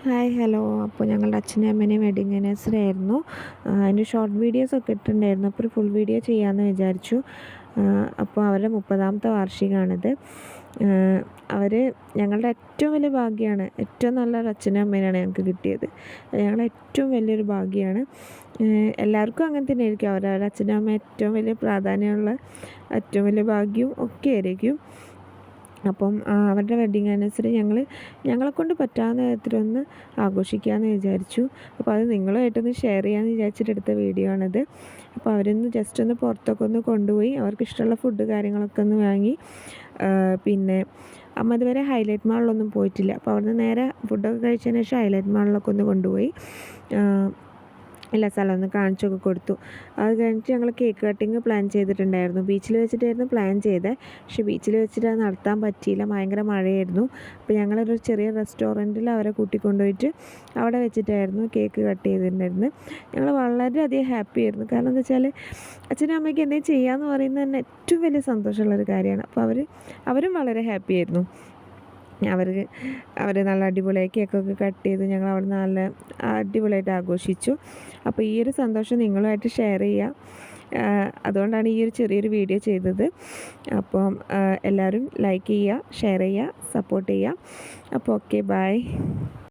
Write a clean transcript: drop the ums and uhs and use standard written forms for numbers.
Hi hello. അപ്പോൾ ഞങ്ങളുടെ അച്ഛനും അമ്മേനെയും വെഡിങ് ആനിവേഴ്സറി ആയിരുന്നു. അതിൻ്റെ ഷോർട്ട് വീഡിയോസൊക്കെ ഇട്ടിട്ടുണ്ടായിരുന്നു. അപ്പോൾ ഒരു ഫുൾ വീഡിയോ ചെയ്യാമെന്ന് വിചാരിച്ചു. അപ്പോൾ അവരുടെ 30ാമത്തെ വാർഷികമാണിത്. അവർ ഞങ്ങളുടെ ഏറ്റവും വലിയ ഭാഗ്യമാണ്. ഏറ്റവും നല്ലൊരു അച്ഛനും അമ്മേനെയാണ് ഞങ്ങൾക്ക് കിട്ടിയത്. ഞങ്ങളുടെ ഏറ്റവും വലിയൊരു ഭാഗ്യമാണ്. എല്ലാവർക്കും അങ്ങനെ തന്നെ ആയിരിക്കും. അവരവരുടെ അച്ഛനും അമ്മ ഏറ്റവും വലിയ പ്രാധാന്യമുള്ള ഏറ്റവും വലിയ ഭാഗ്യവും ഒക്കെ ആയിരിക്കും. അപ്പം അവരുടെ വെഡ്ഡിങ് ആനിവേഴ്സറി ഞങ്ങളെക്കൊണ്ട് പറ്റാവുന്ന വിധത്തിലൊന്ന് ആഘോഷിക്കാമെന്ന് വിചാരിച്ചു. അപ്പോൾ അത് നിങ്ങളുമായിട്ടൊന്ന് ഷെയർ ചെയ്യാമെന്ന് വിചാരിച്ചിട്ട് എടുത്ത വീഡിയോ ആണിത്. അപ്പോൾ അവരൊന്ന് ജസ്റ്റ് ഒന്ന് പുറത്തൊക്കെ ഒന്ന് കൊണ്ടുപോയി അവർക്ക് ഇഷ്ടമുള്ള ഫുഡ് കാര്യങ്ങളൊക്കെ ഒന്ന് വാങ്ങി. പിന്നെ അമ്മ ഇതുവരെ ഹൈലൈറ്റ് മാളിലൊന്നും പോയിട്ടില്ല. അപ്പോൾ അവിടുന്ന് നേരെ ഫുഡൊക്കെ കഴിച്ചതിന് ശേഷം ഹൈലൈറ്റ് മാളിലൊക്കെ ഒന്ന് കൊണ്ടുപോയി എല്ലാ സ്ഥലവും ഒന്ന് കാണിച്ചൊക്കെ കൊടുത്തു. അത് കഴിഞ്ഞിട്ട് ഞങ്ങൾ കേക്ക് കട്ടിങ് പ്ലാൻ ചെയ്തിട്ടുണ്ടായിരുന്നു. ബീച്ചിൽ വെച്ചിട്ടായിരുന്നു പ്ലാൻ ചെയ്തത്. പക്ഷേ ബീച്ചിൽ വെച്ചിട്ട് അത് നടത്താൻ പറ്റിയില്ല, ഭയങ്കര മഴയായിരുന്നു. അപ്പോൾ ഞങ്ങളൊരു ചെറിയ റെസ്റ്റോറൻറ്റിൽ അവരെ കൂട്ടിക്കൊണ്ടുപോയിട്ട് അവിടെ വെച്ചിട്ടായിരുന്നു കേക്ക് കട്ട് ചെയ്തിട്ടുണ്ടായിരുന്നത്. ഞങ്ങൾ വളരെയധികം ഹാപ്പി ആയിരുന്നു. കാരണം എന്താ വെച്ചാൽ അച്ഛനും അമ്മയ്ക്ക് എന്തെങ്കിലും ചെയ്യാമെന്ന് പറയുന്നത് തന്നെ ഏറ്റവും വലിയ സന്തോഷമുള്ളൊരു കാര്യമാണ്. അപ്പോൾ അവരും വളരെ ഹാപ്പി ആയിരുന്നു. അവർ നല്ല അടിപൊളിയായി കേക്കൊക്കെ കട്ട് ചെയ്തു. ഞങ്ങൾ അവിടെ നല്ല അടിപൊളിയായിട്ട് ആഘോഷിച്ചു. അപ്പോൾ ഈ ഒരു സന്തോഷം നിങ്ങളുമായിട്ട് ഷെയർ ചെയ്യുക, അതുകൊണ്ടാണ് ഈ ഒരു ചെറിയൊരു വീഡിയോ ചെയ്തത്. അപ്പം എല്ലാവരും ലൈക്ക് ചെയ്യുക, ഷെയർ ചെയ്യുക, സപ്പോർട്ട് ചെയ്യുക. അപ്പോൾ ഓക്കെ, ബൈ.